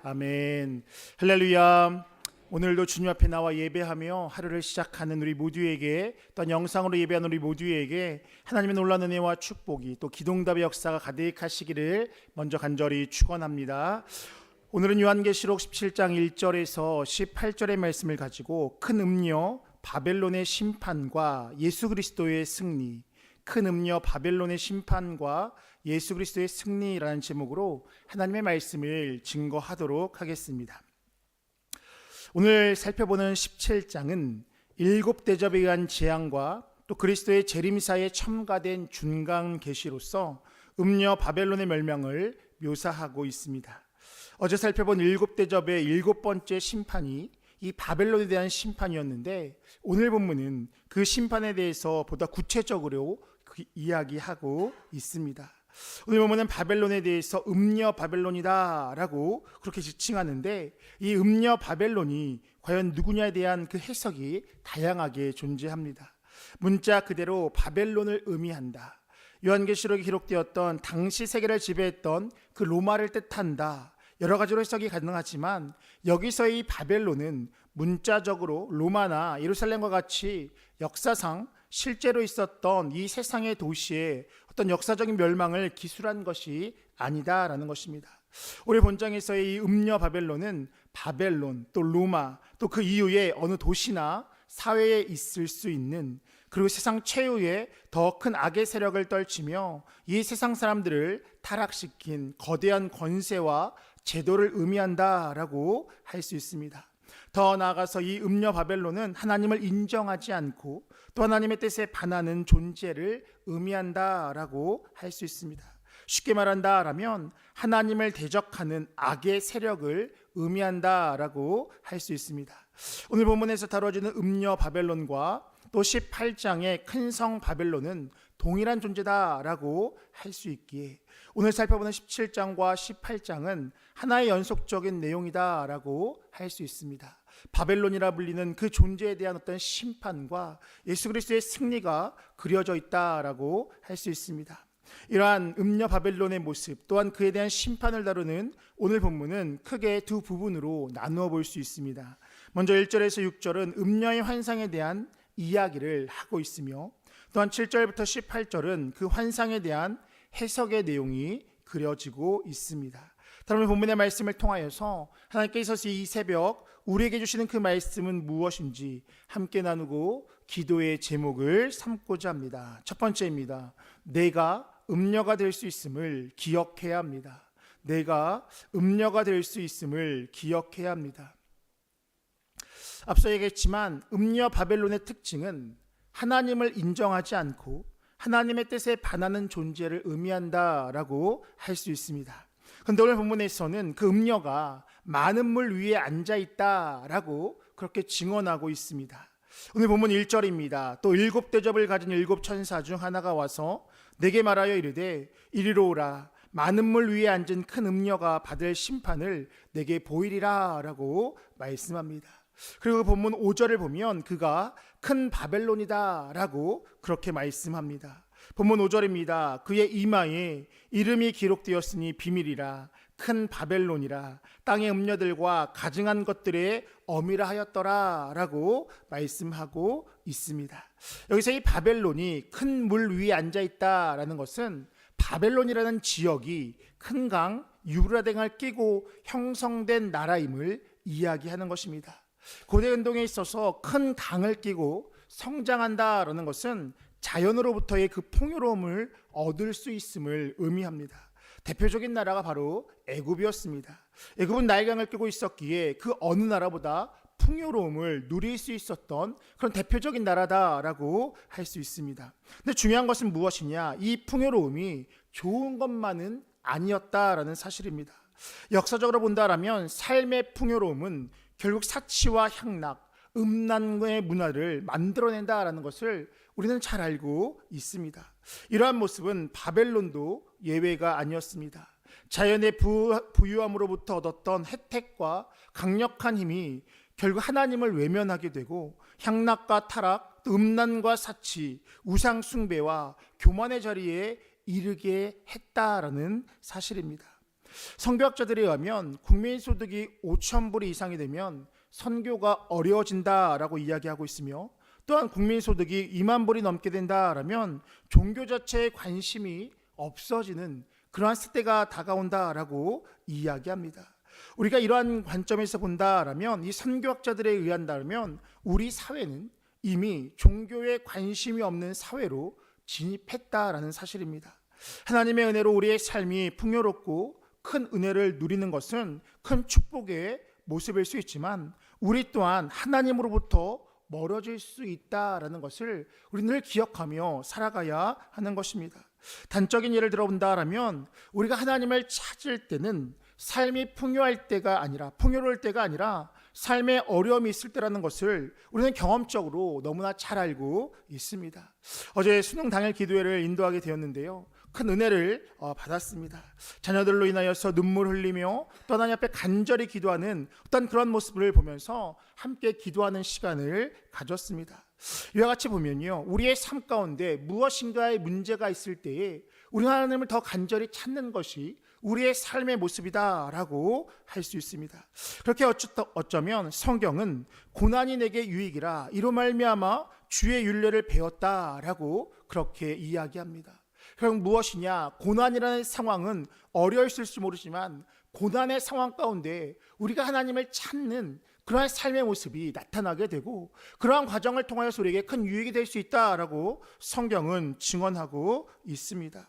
아멘. 할렐루야. 오늘도 주님 앞에 나와 예배하며 하루를 시작하는 우리 모두에게, 또 영상으로 예배하는 우리 모두에게 하나님의 놀라운 은혜와 축복이, 또 기동답의 역사가 가득하시기를 먼저 간절히 축원합니다. 오늘은 요한계시록 17장 1절에서 18절의 말씀을 가지고 큰 음녀 바벨론의 심판과 예수 그리스도의 승리, 큰 음녀 바벨론의 심판과 예수 그리스도의 승리라는 제목으로 하나님의 말씀을 증거하도록 하겠습니다. 오늘 살펴보는 17장은 일곱 대접에 의한 재앙과 또 그리스도의 재림사에 첨가된 준강 계시로서 음녀 바벨론의 멸망을 묘사하고 있습니다. 어제 살펴본 일곱 대접의 일곱 번째 심판이 이 바벨론에 대한 심판이었는데, 오늘 본문은 그 심판에 대해서 보다 구체적으로 이야기하고 있습니다. 오늘 보면은 바벨론에 대해서 음녀 바벨론이다 라고 그렇게 지칭하는데, 이 음녀 바벨론이 과연 누구냐에 대한 그 해석이 다양하게 존재합니다. 문자 그대로 바벨론을 의미한다, 요한계시록에 기록되었던 당시 세계를 지배했던 그 로마를 뜻한다, 여러 가지로 해석이 가능하지만 여기서의 이 바벨론은 문자적으로 로마나 예루살렘과 같이 역사상 실제로 있었던 이 세상의 도시의 어떤 역사적인 멸망을 기술한 것이 아니다라는 것입니다. 우리 본장에서의 이 음녀 바벨론은 바벨론, 또 로마, 또 그 이후에 어느 도시나 사회에 있을 수 있는, 그리고 세상 최후의 더 큰 악의 세력을 떨치며 이 세상 사람들을 타락시킨 거대한 권세와 제도를 의미한다라고 할 수 있습니다. 더 나아가서 이 음녀 바벨론은 하나님을 인정하지 않고 또 하나님의 뜻에 반하는 존재를 의미한다라고 할 수 있습니다. 쉽게 말한다라면 하나님을 대적하는 악의 세력을 의미한다라고 할 수 있습니다. 오늘 본문에서 다뤄지는 음녀 바벨론과 또 18장의 큰 성 바벨론은 동일한 존재다라고 할 수 있기에 오늘 살펴보는 17장과 18장은 하나의 연속적인 내용이다라고 할 수 있습니다. 바벨론이라 불리는 그 존재에 대한 어떤 심판과 예수 그리스도의 승리가 그려져 있다라고 할 수 있습니다. 이러한 음녀 바벨론의 모습 또한 그에 대한 심판을 다루는 오늘 본문은 크게 두 부분으로 나누어 볼 수 있습니다. 먼저 1절에서 6절은 음녀의 환상에 대한 이야기를 하고 있으며, 또한 7절부터 18절은 그 환상에 대한 해석의 내용이 그려지고 있습니다. 오늘 본문의 말씀을 통하여서 하나님께서 이 새벽 우리에게 주시는 그 말씀은 무엇인지 함께 나누고 기도의 제목을 삼고자 합니다. 첫 번째입니다. 내가 음녀가 될 수 있음을 기억해야 합니다. 내가 음녀가 될 수 있음을 기억해야 합니다. 앞서 얘기했지만 음녀 바벨론의 특징은 하나님을 인정하지 않고 하나님의 뜻에 반하는 존재를 의미한다라고 할 수 있습니다. 그런데 오늘 본문에서는 그 음녀가 많은 물 위에 앉아있다라고 그렇게 증언하고 있습니다. 오늘 본문 1절입니다. 또 일곱 대접을 가진 일곱 천사 중 하나가 와서 내게 말하여 이르되 이리로 오라, 많은 물 위에 앉은 큰 음녀가 받을 심판을 내게 보이리라 라고 말씀합니다. 그리고 본문 5절을 보면 그가 큰 바벨론이다 라고 그렇게 말씀합니다. 본문 5절입니다. 그의 이마에 이름이 기록되었으니 비밀이라, 큰 바벨론이라, 땅의 음녀들과 가증한 것들의 어미라 하였더라 라고 말씀하고 있습니다. 여기서 이 바벨론이 큰 물 위에 앉아있다라는 것은 바벨론이라는 지역이 큰 강 유브라데강을 끼고 형성된 나라임을 이야기하는 것입니다. 고대 운동에 있어서 큰 강을 끼고 성장한다라는 것은 자연으로부터의 그 풍요로움을 얻을 수 있음을 의미합니다. 대표적인 나라가 바로 애굽이었습니다. 애굽은 나일강을 끼고 있었기에 그 어느 나라보다 풍요로움을 누릴 수 있었던 그런 대표적인 나라다라고 할 수 있습니다. 근데 중요한 것은 무엇이냐? 이 풍요로움이 좋은 것만은 아니었다라는 사실입니다. 역사적으로 본다라면 삶의 풍요로움은 결국 사치와 향락, 음란의 문화를 만들어낸다라는 것을 우리는 잘 알고 있습니다. 이러한 모습은 바벨론도 예외가 아니었습니다. 자연의 부유함으로부터 얻었던 혜택과 강력한 힘이 결국 하나님을 외면하게 되고 향락과 타락, 또 음란과 사치, 우상 숭배와 교만의 자리에 이르게 했다라는 사실입니다. 선교학자들에 의하면 국민소득이 5,000불 이상이 되면 선교가 어려워진다라고 이야기하고 있으며, 또한 국민소득이 2만 불이 넘게 된다라면 종교 자체에 관심이 없어지는 그러한 시대가 다가온다라고 이야기합니다. 우리가 이러한 관점에서 본다라면, 이 선교학자들에 의한다면 우리 사회는 이미 종교에 관심이 없는 사회로 진입했다라는 사실입니다. 하나님의 은혜로 우리의 삶이 풍요롭고 큰 은혜를 누리는 것은 큰 축복의 모습일 수 있지만, 우리 또한 하나님으로부터 멀어질 수 있다라는 것을 우리 늘 기억하며 살아가야 하는 것입니다. 단적인 예를 들어본다라면, 우리가 하나님을 찾을 때는 삶이 풍요로울 때가 아니라 삶에 어려움이 있을 때라는 것을 우리는 경험적으로 너무나 잘 알고 있습니다. 어제 수능 당일 기도회를 인도하게 되었는데요, 큰 은혜를 받았습니다. 자녀들로 인하여서 눈물 흘리며 또 하나님 앞에 간절히 기도하는 어떤 그런 모습을 보면서 함께 기도하는 시간을 가졌습니다. 이와 같이 보면요, 우리의 삶 가운데 무엇인가의 문제가 있을 때에 우리 하나님을 더 간절히 찾는 것이 우리의 삶의 모습이다라고 할 수 있습니다. 그렇게 어쩌면 성경은 고난이 내게 유익이라 이로 말미암아 주의 율례를 배웠다라고 그렇게 이야기합니다. 그럼 무엇이냐? 고난이라는 상황은 어려웠을지 모르지만 고난의 상황 가운데 우리가 하나님을 찾는 그러한 삶의 모습이 나타나게 되고, 그러한 과정을 통하여서 우리에게 큰 유익이 될 수 있다라고 성경은 증언하고 있습니다.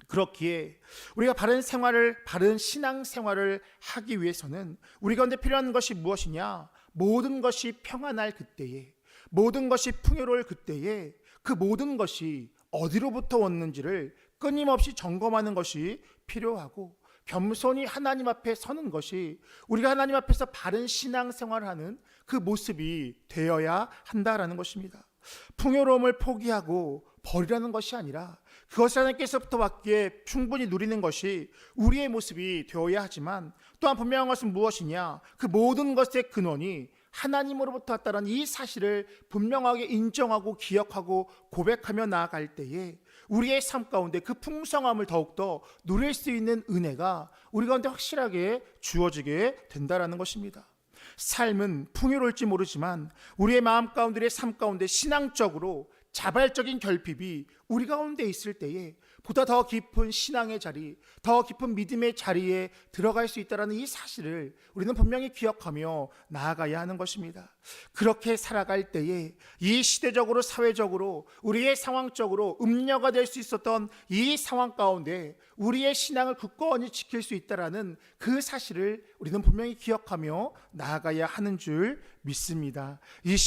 그렇기에 우리가 바른 신앙 생활을 하기 위해서는 우리 가운데 필요한 것이 무엇이냐? 모든 것이 평안할 그때에, 모든 것이 풍요로울 그때에 그 모든 것이 어디로부터 왔는지를 끊임없이 점검하는 것이 필요하고, 겸손히 하나님 앞에 서는 것이 우리가 하나님 앞에서 바른 신앙생활을 하는 그 모습이 되어야 한다라는 것입니다. 풍요로움을 포기하고 버리라는 것이 아니라 그것을 하나님께서부터 받기에 충분히 누리는 것이 우리의 모습이 되어야 하지만, 또한 분명한 것은 무엇이냐? 그 모든 것의 근원이 하나님으로부터 왔다는 이 사실을 분명하게 인정하고 기억하고 고백하며 나아갈 때에 우리의 삶 가운데 그 풍성함을 더욱더 누릴 수 있는 은혜가 우리 가운데 확실하게 주어지게 된다는 것입니다. 삶은 풍요로울지 모르지만 우리의 마음 가운데, 우리의 삶 가운데 신앙적으로 자발적인 결핍이 우리 가운데 있을 때에 보다 더 깊은 신앙의 자리, 더 깊은 믿음의 자리에 들어갈 수 있다는 이 사실을 우리는 분명히 기억하며 나아가야 하는 것입니다. 그렇게 살아갈 때에 이 시대적으로, 사회적으로, 우리의 상황적으로 음녀가 될 수 있었던 이 상황 가운데 우리의 신앙을 굳건히 지킬 수 있다는 그 사실을 우리는 분명히 기억하며 나아가야 하는 줄 믿습니다. 이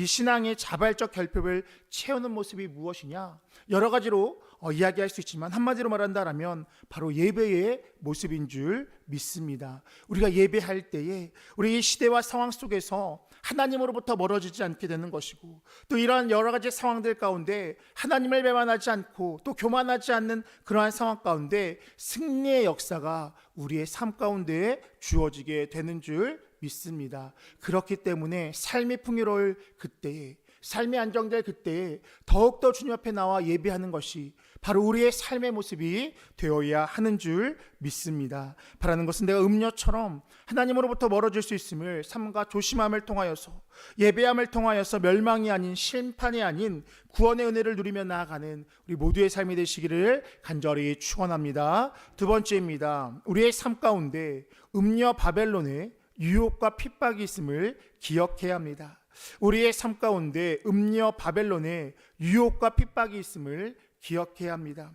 신앙의 자발적 결핍을 채우는 모습이 무엇이냐? 여러 가지로 이야기할 수 있지만 한마디로 말한다면 바로 예배의 모습인 줄 믿습니다. 우리가 예배할 때에 우리 이 시대와 상황 속에서 하나님으로부터 멀어지지 않게 되는 것이고, 또 이러한 여러 가지 상황들 가운데 하나님을 배반하지 않고 또 교만하지 않는 그러한 상황 가운데 승리의 역사가 우리의 삶 가운데 주어지게 되는 줄 믿습니다. 그렇기 때문에 삶이 풍요로울 그때에, 삶이 안정될 그때에 더욱더 주님 앞에 나와 예배하는 것이 바로 우리의 삶의 모습이 되어야 하는 줄 믿습니다. 바라는 것은 내가 음녀처럼 하나님으로부터 멀어질 수 있음을 삼가 조심함을 통하여서, 예배함을 통하여서 멸망이 아닌, 심판이 아닌 구원의 은혜를 누리며 나아가는 우리 모두의 삶이 되시기를 간절히 축원합니다. 두 번째입니다. 우리의 삶 가운데 음녀 바벨론의 유혹과 핍박이 있음을 기억해야 합니다. 우리의 삶 가운데 음녀 바벨론의 유혹과 핍박이 있음을 기억해야 합니다.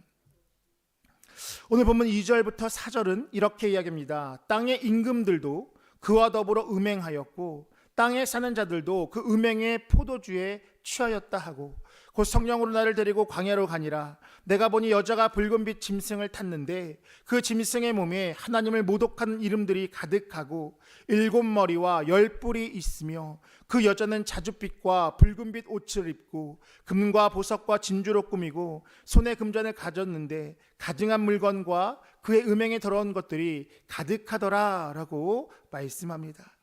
오늘 본문 2절부터 4절은 이렇게 이야기합니다. 땅의 임금들도 그와 더불어 음행하였고 땅에 사는 자들도 그 음행의 포도주에 취하였다 하고, 곧 성령으로 나를 데리고 광야로 가니라. 내가 보니 여자가 붉은빛 짐승을 탔는데 그 짐승의 몸에 하나님을 모독하는 이름들이 가득하고 7머리와 10뿔이 있으며, 그 여자는 자줏빛과 붉은빛 옷을 입고 금과 보석과 진주로 꾸미고 손에 금잔을 가졌는데 가증한 물건과 그의 음행에 더러운 것들이 가득하더라 라고 말씀합니다.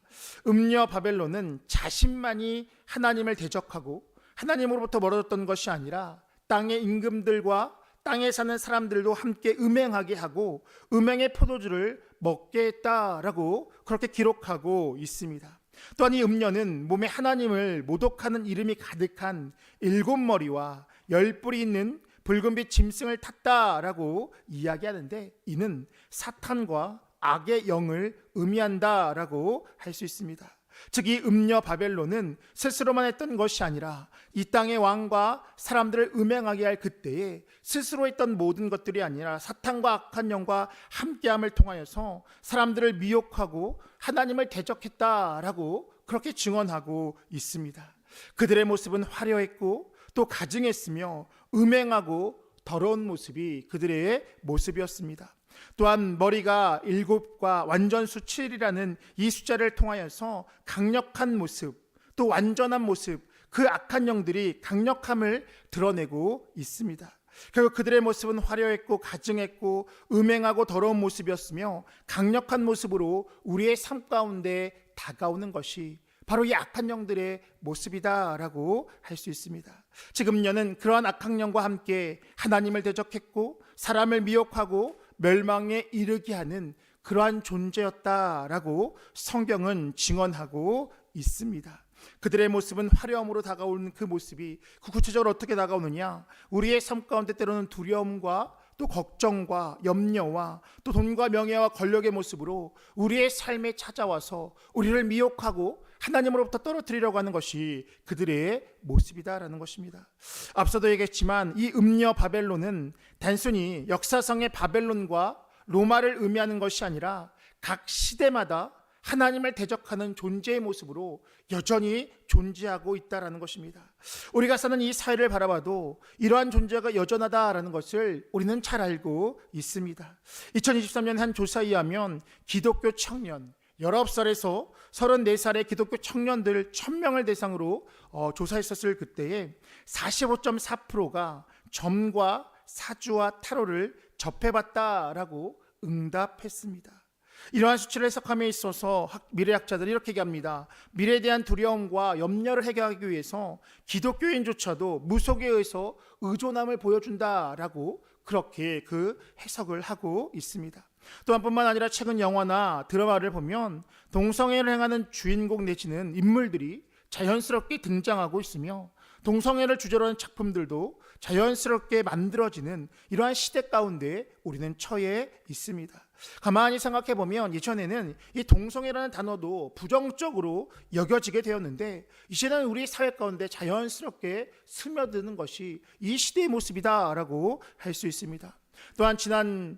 음녀 바벨론은 자신만이 하나님을 대적하고 하나님으로부터 멀어졌던 것이 아니라 땅의 임금들과 땅에 사는 사람들도 함께 음행하게 하고 음행의 포도주를 먹게 했다라고 그렇게 기록하고 있습니다. 또한 이 음녀는 몸에 하나님을 모독하는 이름이 가득한 7머리와 10뿔이 있는 붉은빛 짐승을 탔다라고 이야기하는데, 이는 사탄과 악의 영을 의미한다라고 할 수 있습니다. 즉 이 음녀 바벨론은 스스로만 했던 것이 아니라 이 땅의 왕과 사람들을 음행하게 할 그때에 스스로 했던 모든 것들이 아니라 사탄과 악한 영과 함께함을 통하여서 사람들을 미혹하고 하나님을 대적했다라고 그렇게 증언하고 있습니다. 그들의 모습은 화려했고 또 가증했으며 음행하고 더러운 모습이 그들의 모습이었습니다. 또한 머리가 7과 완전수 7이라는 이 숫자를 통하여서 강력한 모습, 또 완전한 모습, 그 악한 영들이 강력함을 드러내고 있습니다. 결국 그들의 모습은 화려했고 가증했고 음행하고 더러운 모습이었으며 강력한 모습으로 우리의 삶 가운데 다가오는 것이 바로 이 악한 영들의 모습이다라고 할 수 있습니다. 지금 음녀는 그러한 악한 영과 함께 하나님을 대적했고 사람을 미혹하고 멸망에 이르게 하는 그러한 존재였다라고 성경은 증언하고 있습니다. 그들의 모습은 화려함으로 다가오는 그 모습이 구체적으로 어떻게 다가오느냐, 우리의 삶 가운데 때로는 두려움과 또 걱정과 염려와 또 돈과 명예와 권력의 모습으로 우리의 삶에 찾아와서 우리를 미혹하고 하나님으로부터 떨어뜨리려고 하는 것이 그들의 모습이다라는 것입니다. 앞서도 얘기했지만 이 음녀 바벨론은 단순히 역사상의 바벨론과 로마를 의미하는 것이 아니라 각 시대마다 하나님을 대적하는 존재의 모습으로 여전히 존재하고 있다라는 것입니다. 우리가 사는 이 사회를 바라봐도 이러한 존재가 여전하다라는 것을 우리는 잘 알고 있습니다. 2023년 한 조사에 의하면 기독교 청년 19살에서 34살의 기독교 청년들 1000명을 대상으로 조사했었을 그때에 45.4%가 점과 사주와 타로를 접해봤다라고 응답했습니다. 이러한 수치를 해석함에 있어서 미래학자들이 이렇게 얘기합니다. 미래에 대한 두려움과 염려를 해결하기 위해서 기독교인조차도 무속에 의해서 의존함을 보여준다라고 그렇게 그 해석을 하고 있습니다. 또한 뿐만 아니라 최근 영화나 드라마를 보면 동성애를 행하는 주인공 내지는 인물들이 자연스럽게 등장하고 있으며 동성애를 주제로 하는 작품들도 자연스럽게 만들어지는 이러한 시대 가운데 우리는 처해 있습니다. 가만히 생각해 보면 예전에는 이 동성애라는 단어도 부정적으로 여겨지게 되었는데 이제는 우리 사회 가운데 자연스럽게 스며드는 것이 이 시대의 모습이다라고 할 수 있습니다. 또한 지난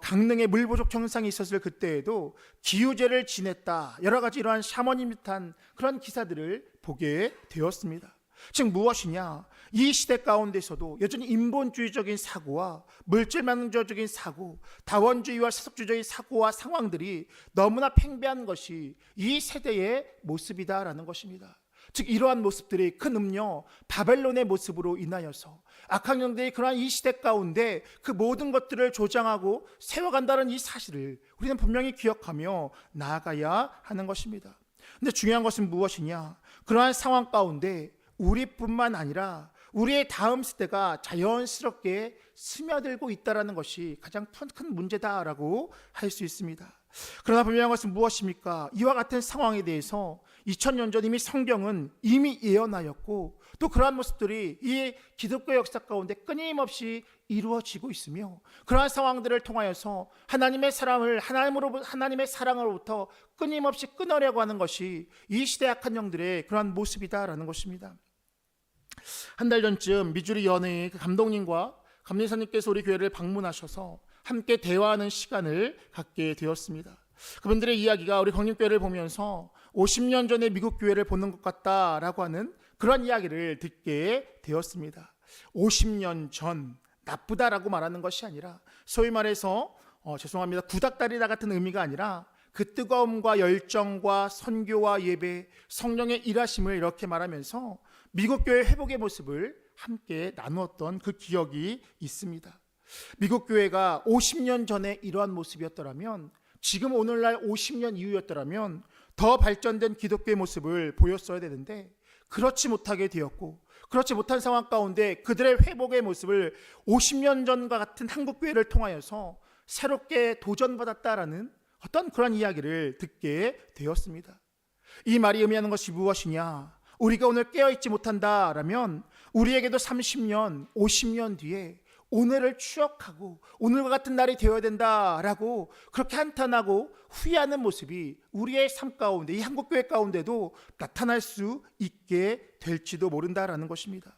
강릉에 물부족 현상이 있었을 그때에도 기우제를 지냈다, 여러 가지 이러한 샤머님 듯한 그런 기사들을 보게 되었습니다. 즉 무엇이냐, 이 시대 가운데서도 여전히 인본주의적인 사고와 물질만족적인 사고, 다원주의와 세속주의적인 사고와 상황들이 너무나 팽배한 것이 이 세대의 모습이다라는 것입니다. 즉 이러한 모습들이 큰 음녀 바벨론의 모습으로 인하여서 악한 영들이 그러한 이 시대 가운데 그 모든 것들을 조장하고 세워간다는 이 사실을 우리는 분명히 기억하며 나아가야 하는 것입니다. 근데 중요한 것은 무엇이냐, 그러한 상황 가운데 우리뿐만 아니라 우리의 다음 세대가 자연스럽게 스며들고 있다는 것이 가장 큰 문제다라고 할 수 있습니다. 그러나 분명한 것은 무엇입니까? 이와 같은 상황에 대해서 2000년 전 이미 성경은 이미 예언하였고 또 그러한 모습들이 이 기독교 역사 가운데 끊임없이 이루어지고 있으며 그러한 상황들을 통하여서 하나님의 사랑으로부터 끊임없이 끊으려고 하는 것이 이 시대 악한 영들의 그러한 모습이다라는 것입니다. 한 달 전쯤 미주리 연회의 감독님과 감리사님께서 우리 교회를 방문하셔서 함께 대화하는 시간을 갖게 되었습니다. 그분들의 이야기가 우리 광림교회를 보면서 50년 전에 미국 교회를 보는 것 같다라고 하는 그런 이야기를 듣게 되었습니다. 50년 전 나쁘다라고 말하는 것이 아니라 소위 말해서 죄송합니다, 구닥다리다 같은 의미가 아니라 그 뜨거움과 열정과 선교와 예배, 성령의 일하심을 이렇게 말하면서 미국 교회 회복의 모습을 함께 나누었던 그 기억이 있습니다. 미국 교회가 50년 전에 이러한 모습이었더라면, 지금 오늘날 50년 이후였더라면 더 발전된 기독교의 모습을 보였어야 되는데 그렇지 못하게 되었고, 그렇지 못한 상황 가운데 그들의 회복의 모습을 50년 전과 같은 한국교회를 통하여서 새롭게 도전받았다라는 어떤 그런 이야기를 듣게 되었습니다. 이 말이 의미하는 것이 무엇이냐? 우리가 오늘 깨어있지 못한다라면 우리에게도 30년, 50년 뒤에 오늘을 추억하고 오늘과 같은 날이 되어야 된다라고 그렇게 한탄하고 후회하는 모습이 우리의 삶 가운데, 이 한국교회 가운데도 나타날 수 있게 될지도 모른다라는 것입니다.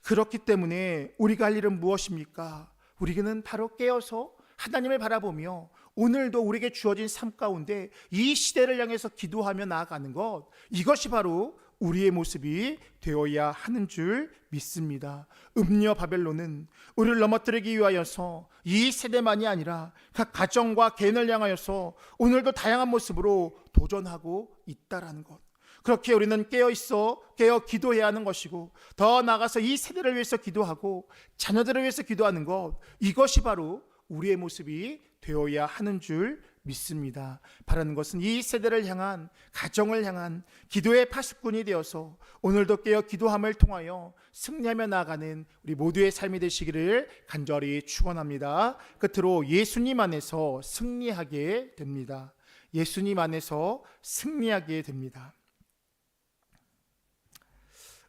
그렇기 때문에 우리가 할 일은 무엇입니까? 우리는 바로 깨어서 하나님을 바라보며 오늘도 우리에게 주어진 삶 가운데 이 시대를 향해서 기도하며 나아가는 것, 이것이 바로 우리의 모습이 되어야 하는 줄 믿습니다. 음녀 바벨론은 우리를 넘어뜨리기 위하여서 이 세대만이 아니라 각 가정과 개인을 향하여서 오늘도 다양한 모습으로 도전하고 있다라는 것, 그렇게 우리는 깨어 기도해야 하는 것이고, 더 나아가서 이 세대를 위해서 기도하고 자녀들을 위해서 기도하는 것, 이것이 바로 우리의 모습이 되어야 하는 줄 믿습니다. 바라는 것은 이 세대를 향한, 가정을 향한 기도의 파수꾼이 되어서 오늘도 깨어 기도함을 통하여 승리하며 나아가는 우리 모두의 삶이 되시기를 간절히 축원합니다. 끝으로 예수님 안에서 승리하게 됩니다. 예수님 안에서 승리하게 됩니다.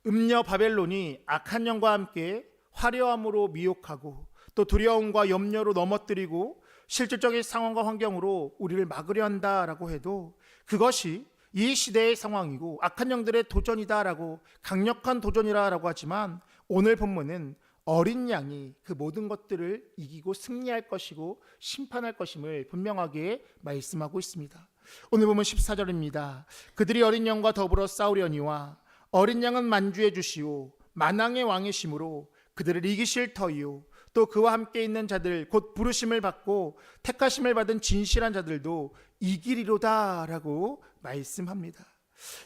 음녀 바벨론이 악한 영과 함께 화려함으로 미혹하고 또 두려움과 염려로 넘어뜨리고 실질적인 상황과 환경으로 우리를 막으려 한다라고 해도 그것이 이 시대의 상황이고 악한 영들의 도전이다라고, 강력한 도전이라고 하지만, 오늘 본문은 어린 양이 그 모든 것들을 이기고 승리할 것이고 심판할 것임을 분명하게 말씀하고 있습니다. 오늘 보면 14절입니다. 그들이 어린 양과 더불어 싸우려니와 어린 양은 만주해 주시오 만왕의 왕이심으로 그들을 이기실 터이요 또 그와 함께 있는 자들 곧 부르심을 받고 택하심을 받은 진실한 자들도 이기리로다 라고 말씀합니다.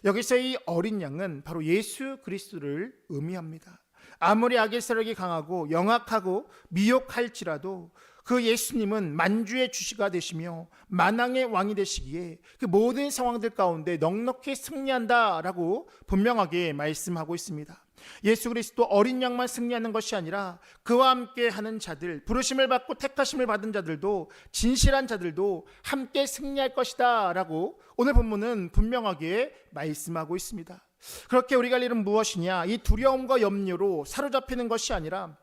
여기서 이 어린 양은 바로 예수 그리스도를 의미합니다. 아무리 악의 세력이 강하고 영악하고 미혹할지라도 그 예수님은 만주의 주시가 되시며 만왕의 왕이 되시기에 그 모든 상황들 가운데 넉넉히 승리한다라고 분명하게 말씀하고 있습니다. 예수 그리스도 어린 양만 승리하는 것이 아니라 그와 함께 하는 자들, 부르심을 받고 택하심을 받은 자들도, 진실한 자들도 함께 승리할 것이다 라고 오늘 본문은 분명하게 말씀하고 있습니다. 그렇게 우리가 할 일은 무엇이냐? 이 두려움과 염려로 사로잡히는 것이 아니라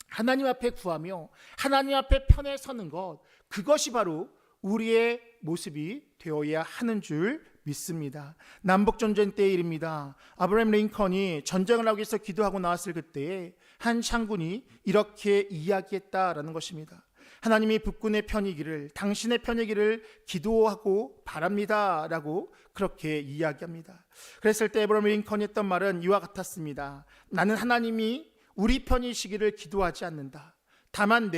하나님 앞에 구하며 하나님 앞에 편에 서는 것, 그것이 바로 우리의 모습이 되어야 하는 줄 믿습니다. 남북전쟁 때의 일입니다. 아브라함 링컨이 전쟁을 하기 위해서 기도하고 나왔을 그때에 한 장군이 이렇게 이야기했다라는 것입니다. 하나님이 북군의 편이기를, 당신의 편이기를 기도하고 바랍니다 라고 그렇게 이야기합니다. 그랬을 때 아브라함 링컨이 했던 말은 이와 같았습니다. 나는 하나님이 우리 편이시기를 기도하지 않는다. 다만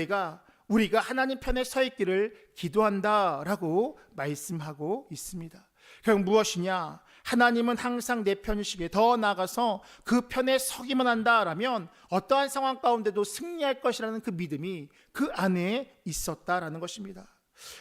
우리가 하나님 편에 서 있기를 기도한다 라고 말씀하고 있습니다. 결국 무엇이냐? 하나님은 항상 내 편이시기에, 더 나아가서 그 편에 서기만 한다라면 어떠한 상황 가운데도 승리할 것이라는 그 믿음이 그 안에 있었다라는 것입니다.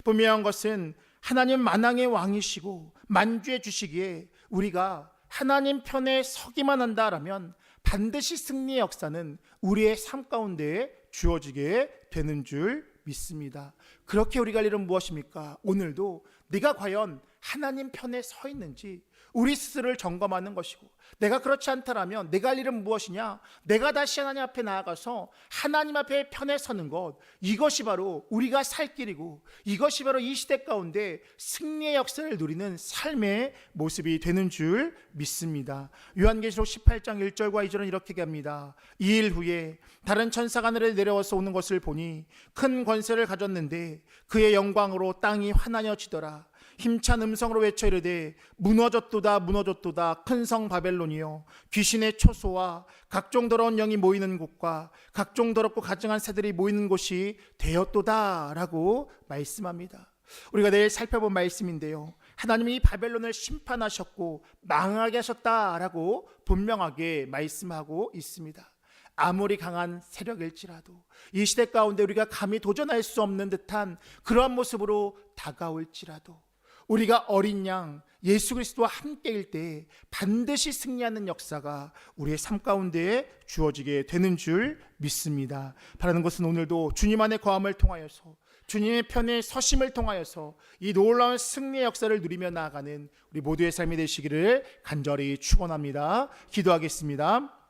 분명한 것은 하나님 만왕의 왕이시고 만주해 주시기에 우리가 하나님 편에 서기만 한다라면 반드시 승리의 역사는 우리의 삶 가운데 주어지게 되는 줄 믿습니다. 그렇게 우리가 할 일은 무엇입니까? 오늘도 네가 과연 하나님 편에 서 있는지 우리 스스로를 점검하는 것이고, 내가 그렇지 않다라면 내가 할 일은 무엇이냐? 내가 다시 하나님 앞에 나아가서 하나님 앞에 편에 서는 것, 이것이 바로 우리가 살 길이고, 이것이 바로 이 시대 가운데 승리의 역사를 누리는 삶의 모습이 되는 줄 믿습니다. 요한계시록 18장 1절과 2절은 이렇게 얘기합니다. 2일 후에 다른 천사가 하늘에 내려와서 오는 것을 보니 큰 권세를 가졌는데 그의 영광으로 땅이 환하여지더라. 힘찬 음성으로 외쳐 이르되 무너졌도다 무너졌도다 큰 성 바벨론이요 귀신의 초소와 각종 더러운 영이 모이는 곳과 각종 더럽고 가증한 새들이 모이는 곳이 되었도다 라고 말씀합니다. 우리가 내일 살펴본 말씀인데요, 하나님이 이 바벨론을 심판하셨고 망하게 하셨다라고 분명하게 말씀하고 있습니다. 아무리 강한 세력일지라도 이 시대 가운데 우리가 감히 도전할 수 없는 듯한 그러한 모습으로 다가올지라도 우리가 어린 양 예수 그리스도와 함께일 때 반드시 승리하는 역사가 우리의 삶 가운데에 주어지게 되는 줄 믿습니다. 바라는 것은 오늘도 주님 안에 거함을 통하여서 주님의 편에 서심을 통하여서 이 놀라운 승리의 역사를 누리며 나아가는 우리 모두의 삶이 되시기를 간절히 축원합니다. 기도하겠습니다.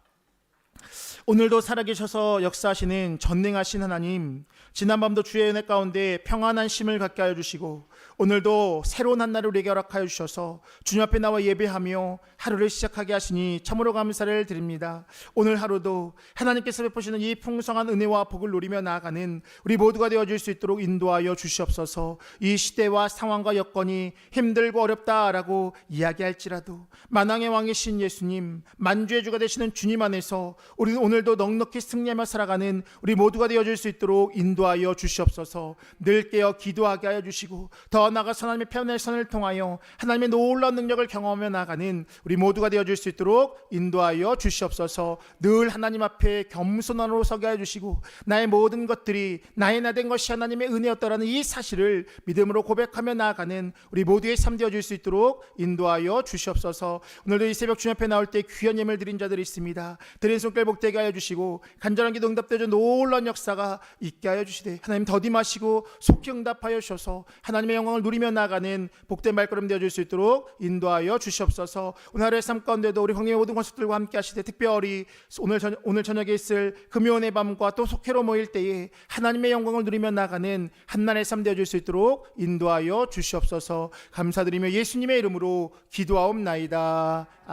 오늘도 살아계셔서 역사하시는 전능하신 하나님, 지난밤도 주의 은혜 가운데 평안한 심을 갖게 하여 주시고 오늘도 새로운 한 날을 우리에게 허락하여 주셔서 주님 앞에 나와 예배하며 하루를 시작하게 하시니 참으로 감사를 드립니다. 오늘 하루도 하나님께서 베푸시는 이 풍성한 은혜와 복을 누리며 나아가는 우리 모두가 되어줄 수 있도록 인도하여 주시옵소서. 이 시대와 상황과 여건이 힘들고 어렵다라고 이야기할지라도 만왕의 왕이신 예수님, 만주의 주가 되시는 주님 안에서 우리는 오늘도 넉넉히 승리하며 살아가는 우리 모두가 되어줄 수 있도록 인도하여 주시옵소서. 늘 깨어 기도하게 하여 주시고 더 나아가서 하나님의 편의 선을 통하여 하나님의 놀라운 능력을 경험하며 나가는 우리 모두가 되어줄 수 있도록 인도하여 주시옵소서. 늘 하나님 앞에 겸손함으로 서게 하여 주시고 나의 모든 것들이 나의 나 된 것이 하나님의 은혜였다라는 이 사실을 믿음으로 고백하며 나아가는 우리 모두의 삶 되어줄 수 있도록 인도하여 주시옵소서. 오늘도 이 새벽 주님 앞에 나올 때 귀한 예물 드린 자들이 있습니다. 드린 손길 복되게 하여 주시고 간절한 기도 응답되어 놀라운 역사가 있게 하여 주시되 하나님 더디마시고 속히 응답하여 주셔서 하나님의 영광을 누리며 나가는 복된 발걸음 되어줄 수 있도록 인도하여 주시옵소서. 오늘 하루의 삶 가운데도 우리 황님의 모든 권속들과 함께 하시되 특별히 오늘 저녁에 있을 금요일의 밤과 또 속회로 모일 때에 하나님의 영광을 누리며 나가는 한날의 삶 되어줄 수 있도록 인도하여 주시옵소서. 감사드리며 예수님의 이름으로 기도하옵나이다. 아멘.